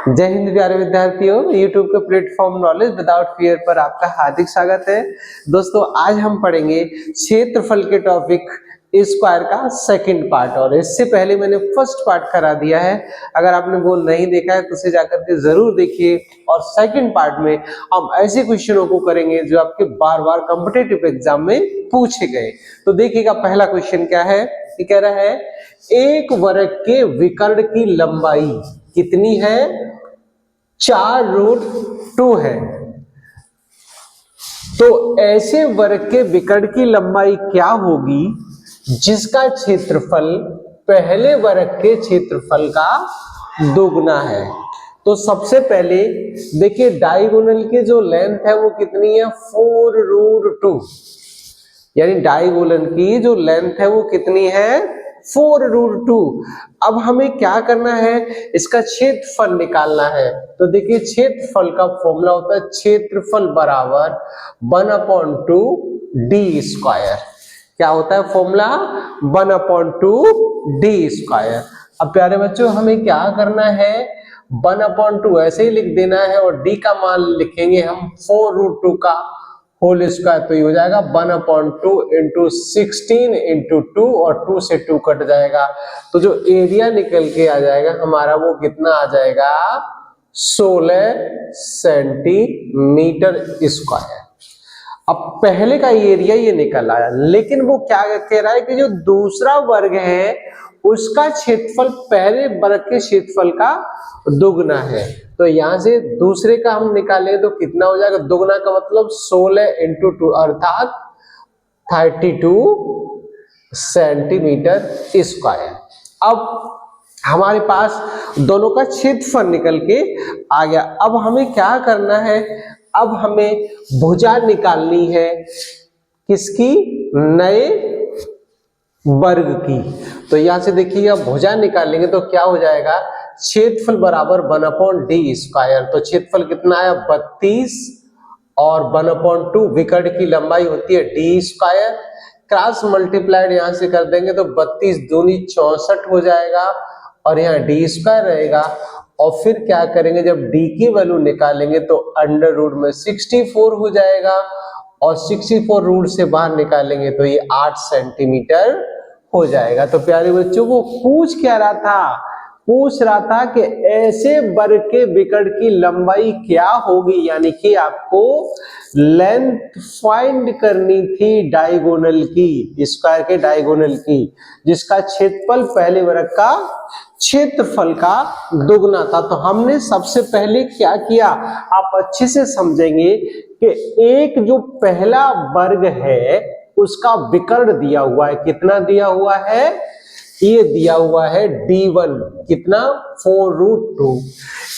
जय हिंद प्यारे विद्यार्थियों, YouTube के प्लेटफॉर्म नॉलेज विदाउट फियर पर आपका हार्दिक स्वागत है। दोस्तों, आज हम पढ़ेंगे क्षेत्रफल के टॉपिक स्क्वायर का सेकंड पार्ट। और इससे पहले मैंने फर्स्ट पार्ट करा दिया है। अगर आपने वो नहीं देखा है तो उसे जाकर के जरूर देखिए। और सेकंड पार्ट में हम ऐसे क्वेश्चनों को करेंगे जो आपके बार बार कॉम्पिटिटिव एग्जाम में पूछे गए। तो देखिएगा, पहला क्वेश्चन क्या है। ये कह रहा है एक वर्ग के विकर्ण की लंबाई कितनी है? 4√2 है। तो ऐसे वर्ग के विकर्ण की लंबाई क्या होगी जिसका क्षेत्रफल पहले वर्ग के क्षेत्रफल का दोगुना है? तो सबसे पहले देखिए, डायगोनल की जो लेंथ है वो कितनी है? 4√2। यानी डायगोनल की जो लेंथ है वो कितनी है? 4√2। अब हमें क्या करना है? इसका क्षेत्रफल निकालना है। तो देखिए, क्षेत्रफल का फॉर्मूला होता है क्षेत्रफल बराबर 1/2 डी स्क्वायर। क्या होता है फॉर्मूला? 1/2 D square. अब प्यारे बच्चों, हमें क्या करना है? 1/2 ऐसे ही लिख देना है और डी का मान लिखेंगे हम 4√2 का होल स्क्वायर। तो ये हो जाएगा 1/2 इंटू 16 इंटू 2 और 2 से 2 कट जाएगा। तो जो एरिया निकल के आ जाएगा हमारा वो कितना आ जाएगा? 16 सेंटीमीटर स्क्वायर। अब पहले का एरिया ये निकल आया, लेकिन वो क्या कह रहा है कि जो दूसरा वर्ग है उसका क्षेत्रफल पहले वर्ग के क्षेत्रफल का दोगुना है। तो यहां से दूसरे का हम निकालें तो कितना हो जाएगा? दोगुना का मतलब 16 इंटू 2 अर्थात 32 सेंटीमीटर स्क्वायर। अब हमारे पास दोनों का क्षेत्रफल निकल के आ गया। अब हमें क्या करना है? अब हमें भुजा निकालनी है। किसकी? नए वर्ग की। तो यहां से देखिए, अब भुजा निकालेंगे तो क्या हो जाएगा? क्षेत्रफल बराबर 1/d स्क्वायर। तो क्षेत्रफल कितना है? 32 और 1/2 विकर्ण की लंबाई होती है डी स्क्वायर। क्रॉस मल्टीप्लाइड यहां से कर देंगे तो 32 दूनी 64 हो जाएगा और यहाँ डी स्क्वायर रहेगा। और फिर क्या करेंगे? जब डी की वैल्यू निकालेंगे तो अंडर रूट में 64 हो जाएगा और 64 रूट से बाहर निकालेंगे तो ये 8 सेंटीमीटर हो जाएगा। तो प्यारे बच्चों, वो पूछ क्या रहा था? पूछ रहा था कि ऐसे वर्ग के विकर्ण की लंबाई क्या होगी, यानी कि आपको लेंथ फाइंड करनी थी डायगोनल की, स्क्वायर के डायगोनल की, जिसका क्षेत्रफल पहले वर्ग का क्षेत्रफल का दोगुना था। तो हमने सबसे पहले क्या किया, आप अच्छे से समझेंगे कि एक जो पहला वर्ग है उसका विकर्ण दिया हुआ है। कितना दिया हुआ है? ये दिया हुआ है D1। कितना? 4√2।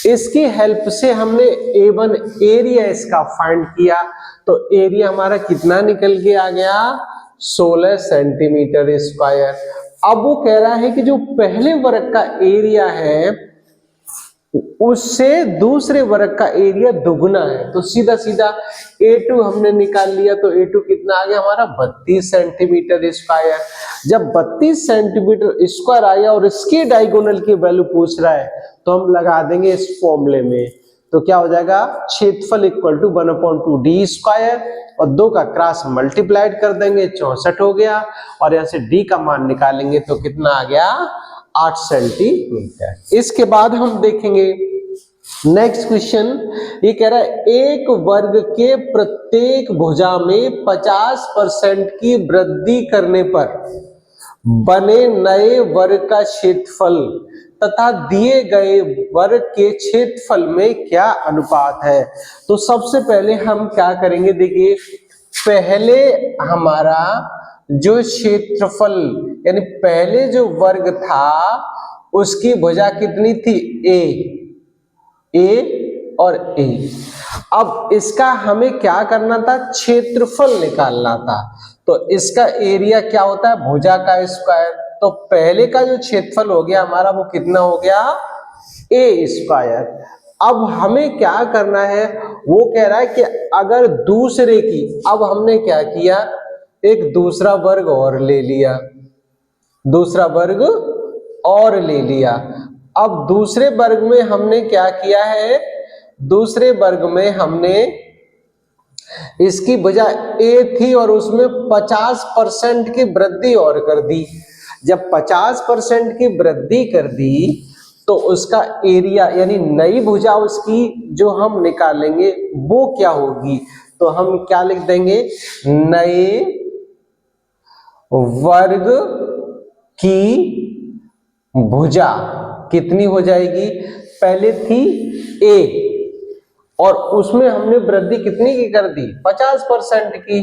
इसकी हेल्प से हमने A1 एरिया इसका फाइंड किया। तो एरिया हमारा कितना निकल के आ गया? 16 सेंटीमीटर स्क्वायर। अब वो कह रहा है कि जो पहले वर्ग का एरिया है उससे दूसरे वर्ग का एरिया दुगुना है। तो सीधा सीधा A2 हमने निकाल लिया। तो A2 कितना आ गया हमारा? 32 सेंटीमीटर स्क्वायर। जब 32 सेंटीमीटर स्क्वायर आया और इसके डायगोनल की वैल्यू पूछ रहा है तो हम लगा देंगे इस फॉर्मूले में। तो क्या हो जाएगा? क्षेत्रफल इक्वल टू 1/2 डी स्क्वायर और 2 का क्रॉस मल्टीप्लाइड कर देंगे, 64 हो गया। और यहाँ से डी का मान निकालेंगे तो कितना आ गया? 8 सेंटीमीटर। इसके बाद हम देखेंगे नेक्स्ट क्वेश्चन। ये कह रहा है एक वर्ग के प्रत्येक भुजा में 50% की वृद्धि करने पर बने नए वर्ग का क्षेत्रफल तथा दिए गए वर्ग के क्षेत्रफल में क्या अनुपात है? तो सबसे पहले हम क्या करेंगे? देखिए, पहले हमारा जो क्षेत्रफल यानी पहले जो वर्ग था उसकी भुजा कितनी थी? ए और ए। अब इसका हमें क्या करना था? क्षेत्रफल निकालना था। तो इसका एरिया क्या होता है? भुजा का स्क्वायर। तो पहले का जो क्षेत्रफल हो गया हमारा वो कितना हो गया? ए स्क्वायर। अब हमें क्या करना है? वो कह रहा है कि अगर दूसरे की, अब हमने क्या किया? एक दूसरा वर्ग और ले लिया, दूसरा वर्ग और ले लिया। अब दूसरे वर्ग में हमने क्या किया है, दूसरे वर्ग में हमने इसकी भुजा a थी और उसमें 50% की वृद्धि और कर दी। जब 50% की वृद्धि कर दी तो उसका एरिया यानी नई भुजा उसकी जो हम निकालेंगे वो क्या होगी, तो हम क्या लिख देंगे, नए वर्ग की भुजा कितनी हो जाएगी, पहले थी a और उसमें हमने वृद्धि कितनी की कर दी, 50% की,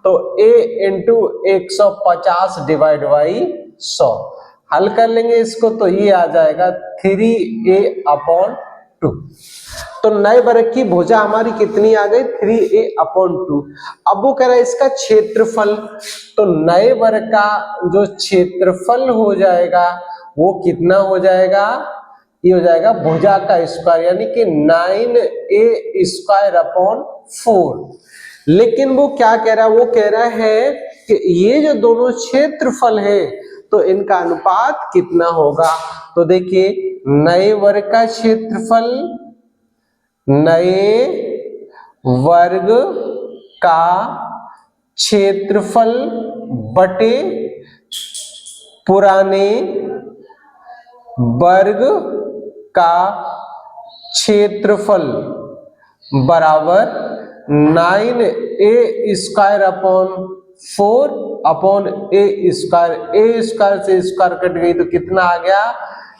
तो a इंटू 150 डिवाइड बाई 100। हल कर लेंगे इसको तो ये आ जाएगा 3a अपॉन 2। तो नए वर्ग की भुजा हमारी कितनी आ गई, 3a अपॉन 2। अब वो कह रहा है इसका क्षेत्रफल, तो नए वर्ग का जो क्षेत्रफल हो जाएगा वो कितना हो जाएगा, ये हो जाएगा भुजा का स्क्वायर यानी कि 9a स्क्वायर अपॉन 4। लेकिन वो क्या कह रहा है, वो कह रहा है कि ये जो दोनों क्षेत्रफल है तो इनका अनुपात कितना होगा। तो देखिए नए वर्ग का क्षेत्रफल नए वर्ग का क्षेत्रफल बटे पुराने वर्ग का क्षेत्रफल बराबर 9a square upon 4 upon a square से स्क्वायर कट गई तो कितना आ गया,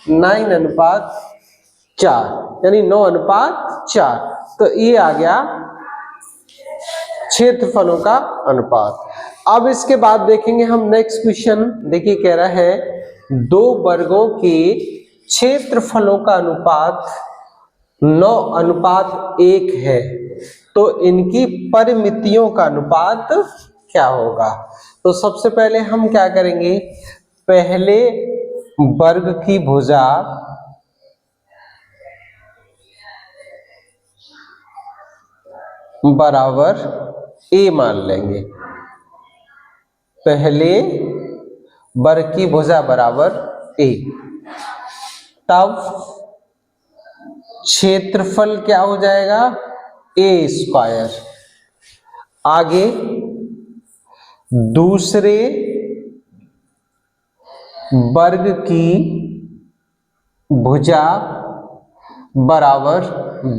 9:4 यानी 9:4। तो ये आ गया क्षेत्रफलों का अनुपात। अब इसके बाद देखेंगे हम नेक्स्ट क्वेश्चन। देखिए कह रहा है दो वर्गों के क्षेत्रफलों का अनुपात 9:1 है, तो इनकी परिमितियों का अनुपात क्या होगा। तो सबसे पहले हम क्या करेंगे, पहले वर्ग की भुजा बराबर a मान लेंगे, पहले वर्ग की भुजा बराबर a, तब क्षेत्रफल क्या हो जाएगा a स्क्वायर। आगे दूसरे वर्ग की भुजा बराबर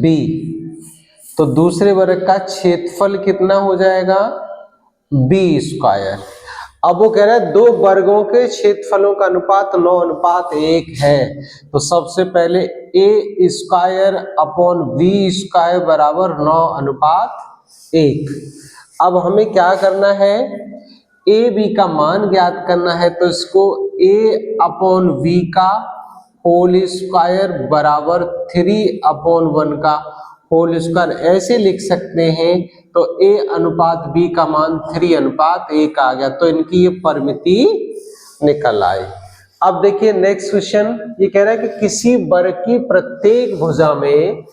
b, तो दूसरे वर्ग का क्षेत्रफल कितना हो जाएगा b स्क्वायर। अब वो कह रहा है दो वर्गों के क्षेत्रफलों का अनुपात 9:1 है, तो सबसे पहले a square upon b square बराबर 9:1। अब हमें क्या करना है, a b का मान ज्ञात करना है, तो इसको a अपॉन v का होल स्क्वायर बराबर 3/1 का होल स्क्वायर ऐसे लिख सकते हैं। तो a अनुपात b का मान 3:1 आ गया, तो इनकी ये परिमिति निकल आई। अब देखिए नेक्स्ट क्वेश्चन, ये कह रहा है कि किसी वर्ग की प्रत्येक भुजा में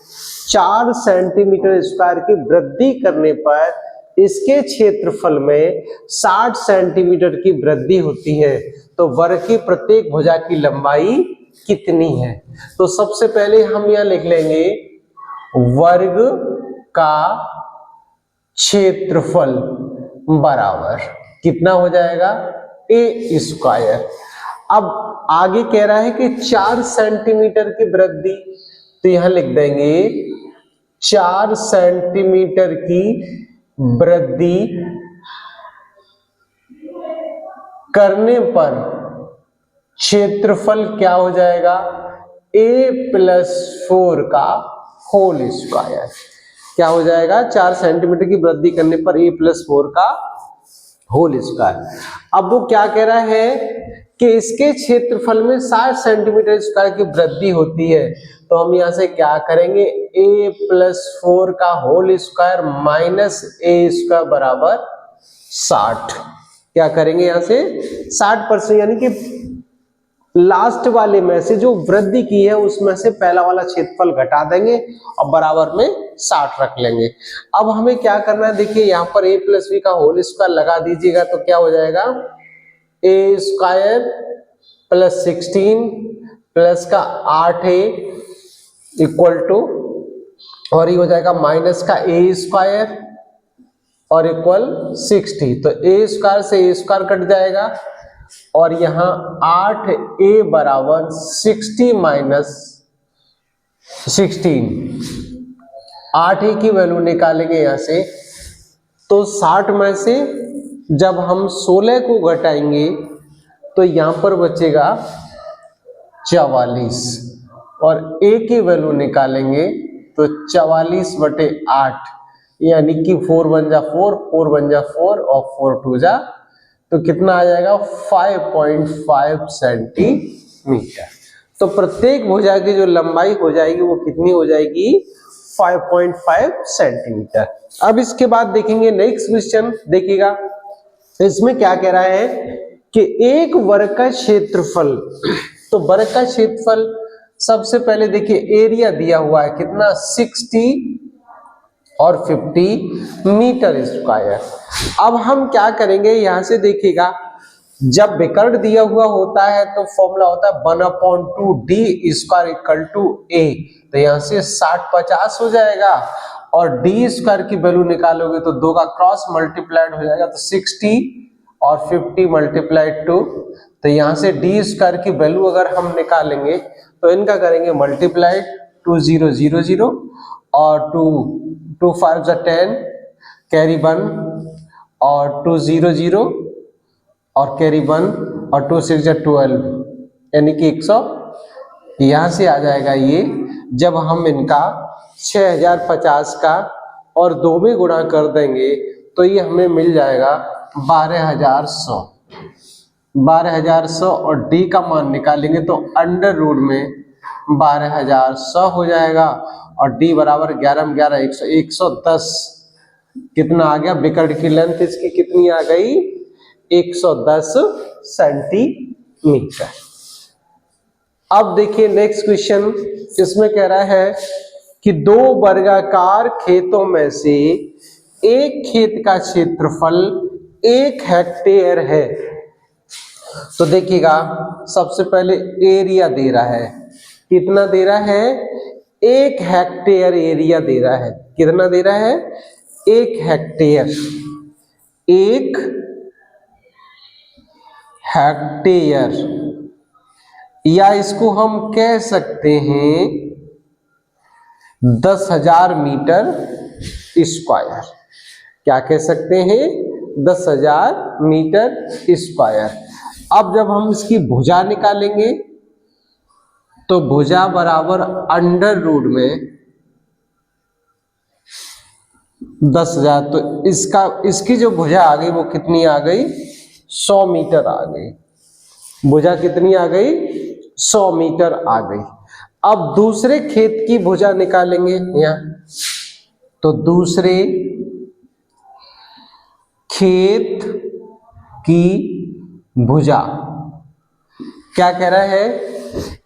4 सेंटीमीटर स्क्वायर की वृद्धि करने पर इसके क्षेत्रफल में 60 सेंटीमीटर की वृद्धि होती है, तो वर्ग की प्रत्येक भुजा की लंबाई कितनी है। तो सबसे पहले हम यहां लिख लेंगे वर्ग का क्षेत्रफल बराबर कितना हो जाएगा a स्क्वायर। अब आगे कह रहा है कि 4 सेंटीमीटर की वृद्धि, तो यहां लिख देंगे 4 सेंटीमीटर की वृद्धि करने पर क्षेत्रफल क्या हो जाएगा a+4 का होल स्क्वायर। क्या हो जाएगा, 4 सेंटीमीटर की वृद्धि करने पर a+4 का होल स्क्वायर। अब वो क्या कह रहा है कि इसके क्षेत्रफल में 60 सेंटीमीटर स्क्वायर की वृद्धि होती है, तो हम यहां से क्या करेंगे, a+4 का whole square minus a square बराबर 60। क्या करेंगे यहां से 60%, यानी कि लास्ट वाले में से जो वृद्धि की है उसमें से पहला वाला क्षेत्रफल घटा देंगे और बराबर में 60 रख लेंगे। अब हमें क्या करना है, देखिए यहाँ पर a+b का होल स्क्वायर लगा दीजिएगा, तो क्या हो जाएगा a² + 16 प्लस का 8a इक्वल टू, और ये हो जाएगा माइनस का a स्क्वायर और इक्वल 60। तो a स्क्वायर से a स्क्वायर कट जाएगा और यहाँ 8a बराबर 60 माइनस 16, 8a की वैल्यू निकालेंगे यहाँ से, तो 60 में से जब हम 16 को घटाएंगे तो यहाँ पर बचेगा 44, और a की वैल्यू निकालेंगे तो 44/8, यानी कि 4 बन जा 4, 4 बन जा 4 और 4 2 जा, तो कितना आ जाएगा 5.5 सेंटीमीटर। तो प्रत्येक भुजा की जो लंबाई हो जाएगी वो कितनी हो जाएगी 5.5 सेंटीमीटर। अब इसके बाद देखेंगे नेक्स्ट क्वेश्चन, देखिएगा इसमें क्या कह रहा है कि एक वर्ग का क्षेत्रफल, तो वर्ग का क्षेत्रफल सबसे पहले देखिए एरिया दिया हुआ है कितना 60 और 50 मीटर स्क्वायर। अब हम क्या करेंगे, यहां से देखिएगा जब विकर्ण दिया हुआ होता है तो फॉर्मूला होता है 1/2d square equal to a, तो यहां से 60-50 हो जाएगा, और d स्क्वायर की वैल्यू निकालोगे तो 2 का क्रॉस मल्टीप्लाइड हो जाएगा, तो 60 और 50 मल्टीप्लाइड 2, तो यहां से d स्क्वायर की वैल्यू अगर हम निकालेंगे तो इनका करेंगे मल्टीप्लाइड, 2 0 0 0 और 2 5 10 कैरी 1 और 2 0 0 और कैरी 1 और 2 6 12, यानी कि 100। यहाँ से आ जाएगा ये, जब हम इनका 6050 का और 2 में गुणा कर देंगे तो ये हमें मिल जाएगा 12100, 12100, और d का मान निकालेंगे तो अंडर रूट में 12100 हो जाएगा, और d बराबर 11 11 100 110, कितना आ गया, विकर्ण की लेंथ इसकी कितनी आ गई 110 सेंटीमीटर। अब देखिए नेक्स्ट क्वेश्चन, इसमें कह रहा है कि 2 वर्गाकार खेतों में से एक खेत का क्षेत्रफल 1 हेक्टेयर है। तो देखिएगा सबसे पहले एरिया दे रहा है, कितना दे रहा है 1 हेक्टेयर एरिया दे रहा है, कितना दे रहा है 1 हेक्टेयर, 1 हेक्टेयर, या इसको हम कह सकते हैं 10,000 मीटर स्क्वायर। क्या कह सकते हैं 10,000 मीटर स्क्वायर। अब जब हम इसकी भुजा निकालेंगे तो भुजा बराबर अंडर रूट में 10,000, तो इसकी जो भुजा आ गई वो कितनी आ गई 100 मीटर आ गई, भुजा कितनी आ गई 100 मीटर आ गई। अब दूसरे खेत की भुजा निकालेंगे यहाँ, तो दूसरे खेत की भुजा क्या कह रहा है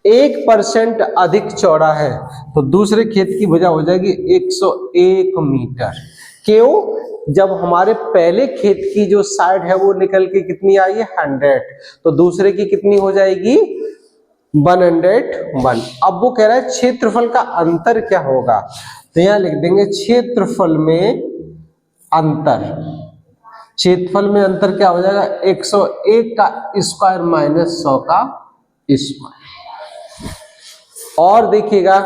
1% अधिक चौड़ा है, तो दूसरे खेत की भुजा हो जाएगी 101 मीटर। क्यों, जब हमारे पहले खेत की जो साइड है वो निकल के कितनी आई है 100, तो दूसरे की कितनी हो जाएगी 101। अब वो कह रहा है क्षेत्रफल का अंतर क्या होगा, तो यहां लिख देंगे क्षेत्रफल में अंतर, क्षेत्रफल में अंतर क्या हो जाएगा 101 का स्क्वायर माइनस 100 का स्क्वायर। और देखिएगा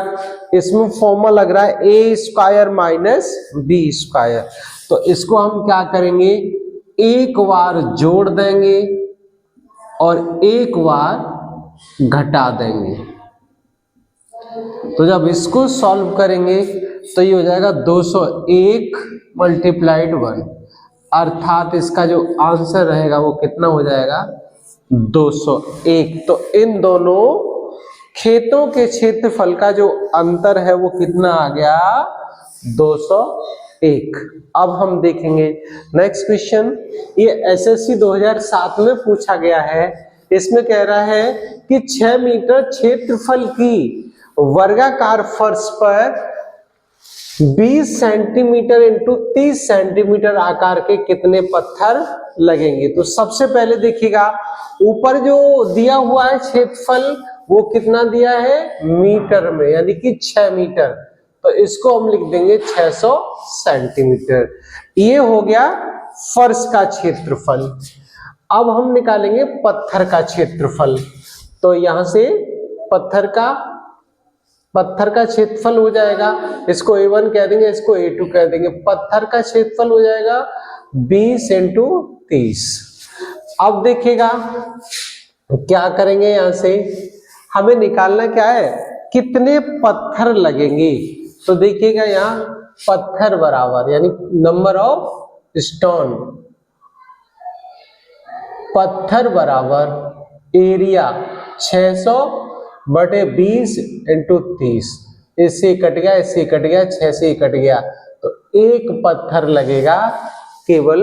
इसमें फॉर्मूला लग रहा है ए स्क्वायर माइनस बी स्क्वायर, तो इसको हम क्या करेंगे एक बार जोड़ देंगे और एक बार घटा देंगे। तो जब इसको सॉल्व करेंगे तो ये हो जाएगा 201 मल्टीप्लाइड 1, अर्थात इसका जो आंसर रहेगा वो कितना हो जाएगा 201। तो इन दोनों खेतों के क्षेत्रफल का जो अंतर है वो कितना आ गया 201। अब हम देखेंगे नेक्स्ट क्वेश्चन, ये एसएससी 2007 में पूछा गया है। इसमें कह रहा है कि 6 मीटर क्षेत्रफल की वर्गाकार फर्श पर 20 सेंटीमीटर इंटू 30 सेंटीमीटर आकार के कितने पत्थर लगेंगे। तो सबसे पहले देखिएगा ऊपर जो दिया हुआ है क्षेत्रफल वो कितना दिया है मीटर में, यानी कि 6 मीटर। तो इसको हम लिख देंगे 600 सेंटीमीटर। ये हो गया फर्श का क्षेत्रफल। अब हम निकालेंगे पत्थर का क्षेत्रफल। तो यहां से पत्थर का क्षेत्रफल हो जाएगा, इसको A1 कह देंगे, इसको A2 कह देंगे। पत्थर का क्षेत्रफल हो जाएगा 20 × 30। अब देखिएगा क्या करेंगे, यहां से हमें निकालना क्या है, कितने पत्थर लगेंगे। तो देखिएगा यहाँ पत्थर बराबर, यानी नंबर ऑफ स्टोन, पत्थर बराबर एरिया 600 बटे 20 × 30। इससे कट गया, इससे कट गया, 6 से कट गया, तो एक पत्थर लगेगा केवल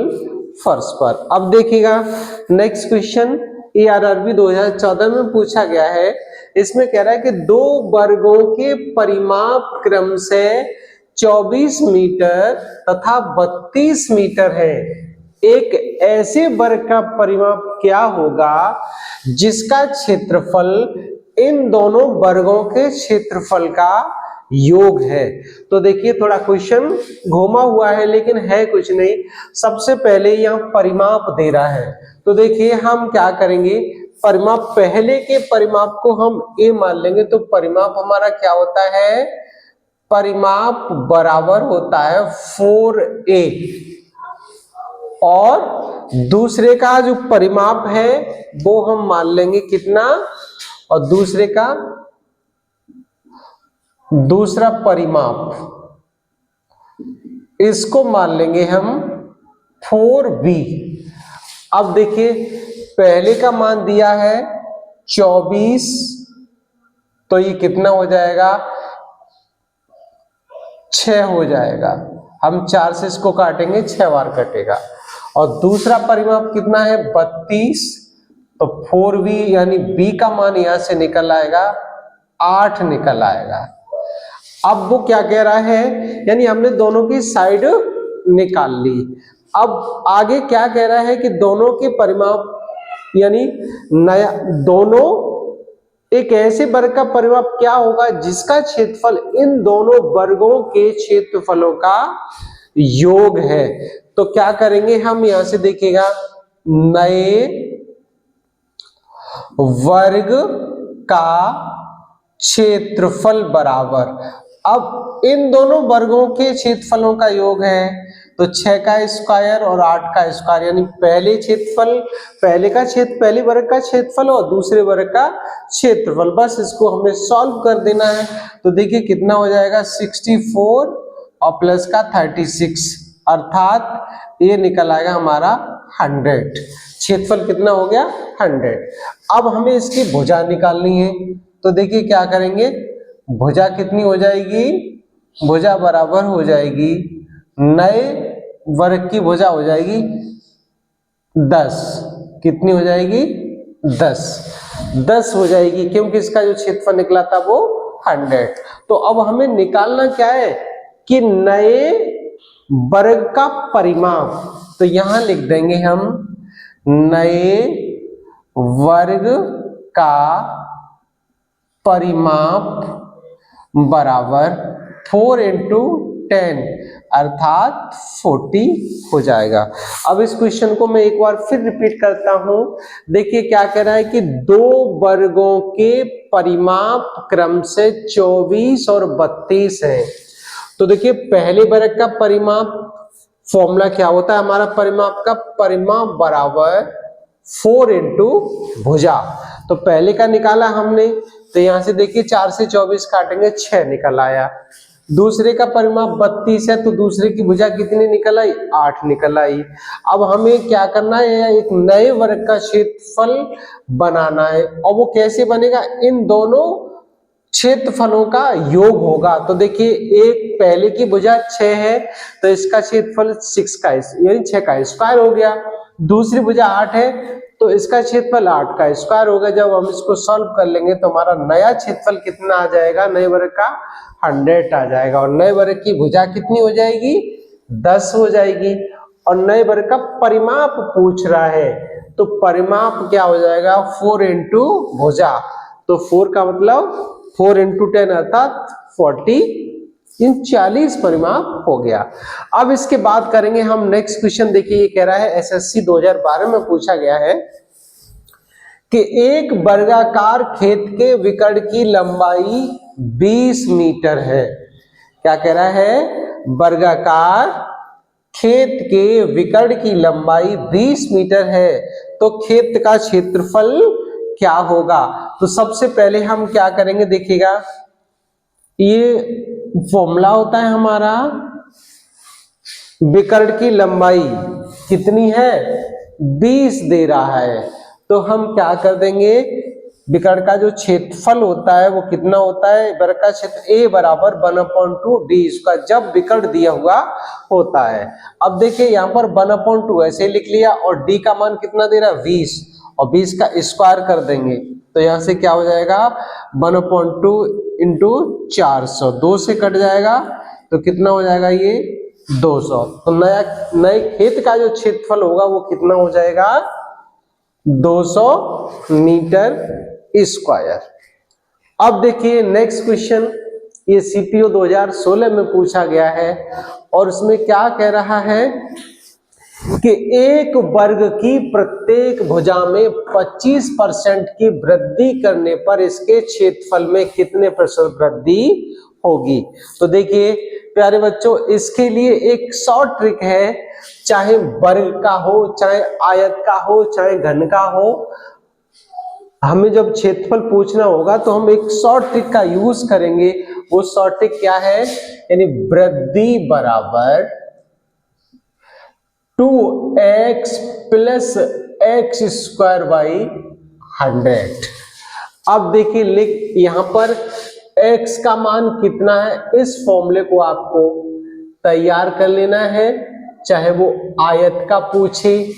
फर्श पर। अब देखिएगा नेक्स्ट क्वेश्चन, ARRB 2014 में पूछा गया है। इसमें कह रहा है कि 2 वर्गों के परिमाप क्रम से 24 मीटर तथा 32 मीटर है। एक ऐसे वर्ग का परिमाप क्या होगा जिसका क्षेत्रफल इन दोनों वर्गों के क्षेत्रफल का योग है। तो देखिए थोड़ा क्वेश्चन घुमा हुआ है, लेकिन है कुछ नहीं। सबसे पहले यहाँ परिमाप दे रहा है, तो देखिए हम क्या करेंगे, परिमाप, पहले के परिमाप को हम A मान लेंगे। तो परिमाप हमारा क्या होता है, परिमाप बराबर होता है 4A, और दूसरे का जो परिमाप है वो हम मान लेंगे कितना, और दूसरे का दूसरा परिमाप इसको मान लेंगे हम 4B। अब देखिए पहले का मान दिया है 24, तो ये कितना हो जाएगा, 6 हो जाएगा। हम 4 से इसको काटेंगे, 6 बार कटेगा। और दूसरा परिमाप कितना है 32, तो 4B यानी B का मान यहां से निकल आएगा 8 निकल आएगा। अब वो क्या कह रहा है, यानी हमने दोनों की साइड निकाल ली। अब आगे क्या कह रहा है कि दोनों के परिमाप, यानी नया दोनों, एक ऐसे वर्ग का परिमाप क्या होगा जिसका क्षेत्रफल इन दोनों वर्गों के क्षेत्रफलों का योग है। तो क्या करेंगे हम, यहां से देखिएगा नए वर्ग का क्षेत्रफल बराबर, अब इन दोनों वर्गों के क्षेत्रफलों का योग है, तो 6 का स्क्वायर और 8 का स्क्वायर, यानी पहले क्षेत्रफल, पहले वर्ग का क्षेत्रफल और दूसरे वर्ग का क्षेत्रफल। बस इसको हमें सॉल्व कर देना है। तो देखिए कितना हो जाएगा 64 और प्लस का 36, अर्थात ये निकल आएगा हमारा 100। क्षेत्रफल कितना हो गया 100। अब हमें इसकी भुजा निकालनी है। तो देखिए क्या करेंगे, भुजा कितनी हो जाएगी, भुजा बराबर हो जाएगी, नए वर्ग की भुजा हो जाएगी 10। कितनी हो जाएगी 10 हो जाएगी, क्योंकि इसका जो क्षेत्रफल निकला था वो 100। तो अब हमें निकालना क्या है कि नए वर्ग का परिमाप। तो यहां लिख देंगे हम नए वर्ग का परिमाप बराबर 4 × 10, अर्थात 40 हो जाएगा। अब इस क्वेश्चन को मैं एक बार फिर रिपीट करता हूं। देखिए क्या कह रहा है कि 2 वर्गों के परिमाप क्रम से 24 और 32 है। तो देखिए पहले वर्ग का परिमाप, फॉर्मूला क्या होता है हमारा परिमाप का, परिमाप बराबर 4 × भुजा। तो पहले का निकाला हमने, तो यहां से देखिए 4 से 24 काटेंगे, 6 निकल आया। दूसरे का परिमाप 32 है, तो दूसरे की भुजा कितनी निकल आई, 8 निकल आई। अब हमें क्या करना है, एक नए वर्ग का क्षेत्रफल बनाना है। और वो कैसे बनेगा, इन दोनों क्षेत्रफलों का योग होगा। तो देखिए एक पहले की भुजा 6 है, तो इसका क्षेत्रफल 6 का, यानी 6 का स्क्वायर हो गया। दूसरी भुजा 8 है, तो इसका क्षेत्रफल 8 का स्क्वायर होगा। जब हम इसको सॉल्व कर लेंगे तो हमारा नया क्षेत्रफल कितना आ जाएगा, नए वर्ग का 100 आ जाएगा। और नए वर्ग की भुजा कितनी हो जाएगी, 10 हो जाएगी। और नए वर्ग का परिमाप पूछ रहा है, तो परिमाप क्या हो जाएगा 4 × भुजा। तो 4 का मतलब 4 इंटू 10 अर्थात 40, इन 40 परिमाप हो गया। अब इसके बाद करेंगे हम नेक्स्ट क्वेश्चन। देखिए ये कह रहा है एसएससी 2012 में पूछा गया है कि एक वर्गाकार खेत के विकर्ण की लंबाई 20 मीटर है। क्या कह रहा है? वर्गाकार खेत के विकर्ण की लंबाई 20 मीटर है, तो खेत का क्षेत्रफल क्या होगा? तो सबसे पहले हम क्या करेंगे, देखिएगा ये फॉर्मूला होता है हमारा, विकर्ण की लंबाई कितनी है? 20 दे रहा है, तो हम क्या कर देंगे, विकर्ण का जो क्षेत्रफल होता है वो कितना होता है? वर्ग का क्षेत्र A बराबर 1/2 डी, इसका जब विकर्ण दिया हुआ होता है। अब देखिए यहाँ पर 1/2 ऐसे लिख लिया, और D का मान कितना दे रहा है? 20, और 20 का स्क्वायर कर देंगे, तो यहाँ से क्या हो जाएगा? 1/2 इंटू 400, 2 से कट जाएगा तो कितना हो जाएगा? ये 200। तो नए खेत का जो क्षेत्रफल होगा वो कितना हो जाएगा? 200 मीटर स्क्वायर। अब देखिए नेक्स्ट क्वेश्चन, ये सीपीओ 2016 में पूछा गया है, और उसमें क्या कह रहा है कि एक वर्ग की प्रत्येक भुजा में 25% की वृद्धि करने पर इसके क्षेत्रफल में कितने प्रतिशत वृद्धि होगी? तो देखिए प्यारे बच्चों, इसके लिए एक शॉर्ट ट्रिक है, चाहे वर्ग का हो, चाहे आयत का हो, चाहे घन का हो, हमें जब क्षेत्रफल पूछना होगा तो हम एक शॉर्ट ट्रिक का यूज करेंगे। वो शॉर्ट ट्रिक क्या है? यानी वृद्धि बराबर 2x plus x square by 100। अब देखिए यहां पर x का मान कितना है, इस फॉर्मूले को आपको तैयार कर लेना है, चाहे वो आयत का पूछे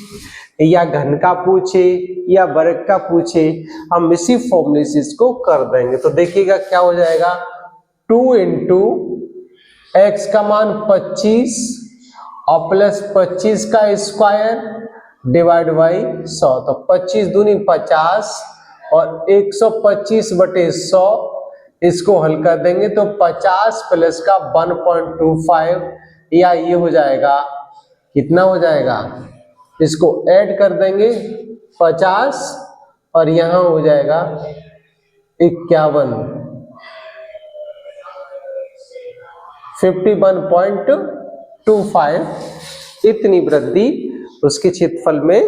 या घन का पूछे या वर्ग का पूछे, हम इसी फॉर्मूले से इसको कर देंगे। तो देखिएगा क्या हो जाएगा, 2 इंटू एक्स का मान 25 और प्लस 25 का स्क्वायर डिवाइड बाई 100, तो 25 दूनी 50 और 125 बटे 100, इसको हल कर देंगे तो 50 प्लस का 1.25, या ये हो जाएगा, कितना हो जाएगा? इसको ऐड कर देंगे 50 और यहां हो जाएगा 51, 51.25, इतनी वृद्धि उसके क्षेत्रफल में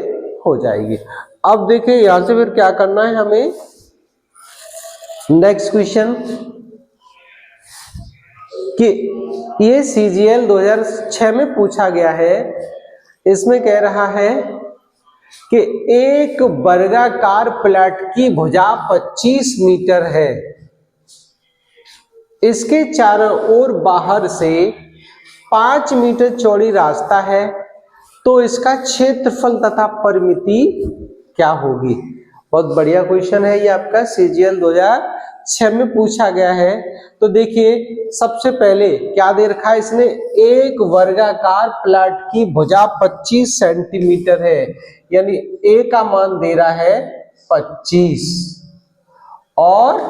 हो जाएगी। अब देखिए यहां से फिर क्या करना है हमें, नेक्स्ट क्वेश्चन, कि ये सीजीएल 2006 में पूछा गया है। इसमें कह रहा है कि एक वर्गाकार प्लेट की भुजा 25 मीटर है, इसके चारों ओर बाहर से 5 मीटर चौड़ी रास्ता है, तो इसका क्षेत्रफल तथा परिमिति क्या होगी? बहुत बढ़िया क्वेश्चन है ये आपका, सीजीएल 2006 में पूछा गया है। तो देखिए सबसे पहले क्या दे रखा है इसने, एक वर्गाकार प्लेट की भुजा 25 सेंटीमीटर है, यानी ए का मान दे रहा है 25, और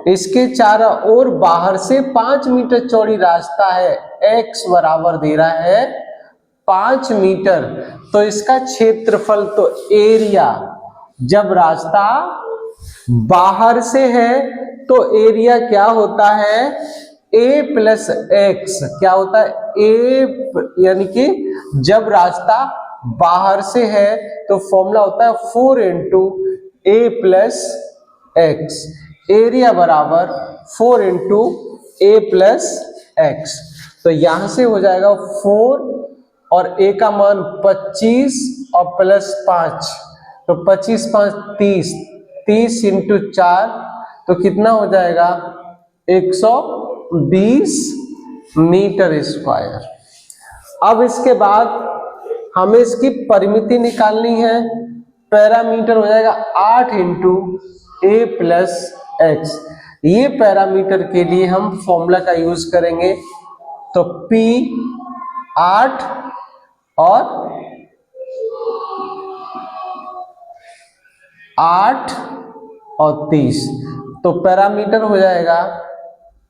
इसके चारों ओर बाहर से 5 मीटर चौड़ी रास्ता है, x बराबर दे रहा है 5 मीटर, तो इसका क्षेत्रफल, तो एरिया, जब रास्ता बाहर से है तो एरिया क्या होता है? a प्लस एक्स, क्या होता है? a, यानी कि जब रास्ता बाहर से है तो फॉर्मूला होता है 4 इंटू ए प्लस एक्स, एरिया बराबर 4 इंटू ए प्लस एक्स, तो यहां से हो जाएगा 4 और a का मान 25 और प्लस 5, तो 25 5 30, 30 इंटू 4, तो कितना हो जाएगा? 120 मीटर स्क्वायर। अब इसके बाद हमें इसकी परिमिति निकालनी है, पैरामीटर हो जाएगा 8 इंटू ए प्लस एक्स। ये पैरामीटर के लिए हम फॉर्मूला का यूज करेंगे, तो P 8 और 8 और 30, तो पैरामीटर हो जाएगा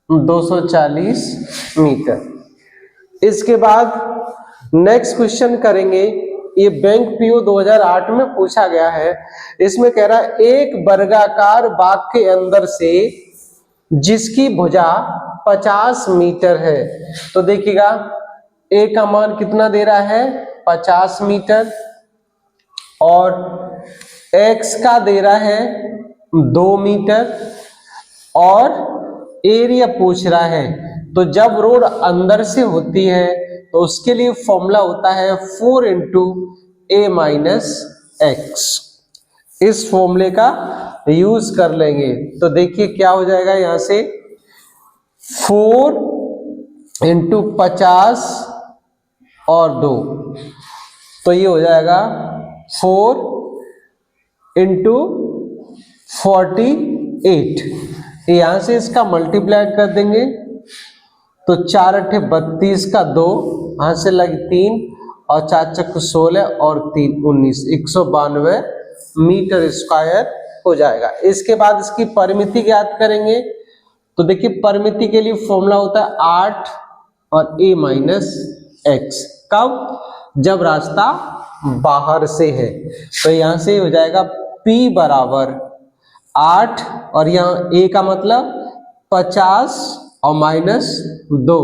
240 मीटर। इसके बाद नेक्स्ट क्वेश्चन करेंगे, ये बैंक पीओ 2008 में पूछा गया है। इसमें कह रहा है एक वर्गाकार बाग के अंदर से जिसकी भुजा 50 मीटर है, तो देखिएगा ए का मान कितना दे रहा है 50 मीटर और एक्स का दे रहा है 2 मीटर और एरिया पूछ रहा है। तो जब रोड अंदर से होती है तो उसके लिए फॉर्मूला होता है 4 इंटू ए माइनस एक्स। इस फॉर्मूले का यूज कर लेंगे तो देखिए क्या हो जाएगा, यहां से 4 इंटू 50 और 2, तो ये हो जाएगा 4 इंटू 48। यहां से इसका मल्टीप्लाई कर देंगे तो 4 अठे 32 का 2, यहां से लगे 3 और 4 चक्कू 16 और 3 19, 192 मीटर स्क्वायर हो जाएगा। इसके बाद इसकी परिमिति ज्ञात करेंगे तो देखिए परिमिति के लिए फॉर्मूला होता है 8 और a माइनस एक्स। कब? जब रास्ता बाहर से है। तो यहां से हो जाएगा p बराबर 8 और यहाँ a का मतलब 50 और माइनस 2,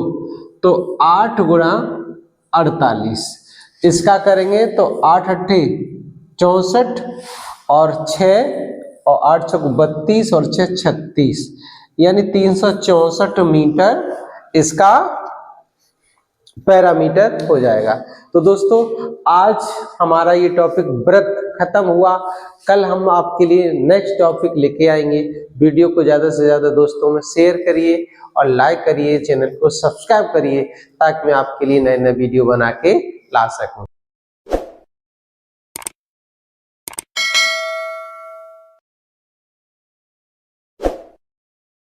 तो 8 गुणा 48। इसका करेंगे तो 8 अट्ठे 64 और 6 और 8 चौक 32 और 6 36, यानी 364 मीटर इसका पैरामीटर हो जाएगा। तो दोस्तों आज हमारा ये टॉपिक व्रत खत्म हुआ। कल हम आपके लिए नेक्स्ट टॉपिक लेके आएंगे। वीडियो को ज़्यादा से ज़्यादा दोस्तों में शेयर करिए और लाइक करिए, चैनल को सब्सक्राइब करिए ताकि मैं आपके लिए नए नए वीडियो बना के ला सकूं।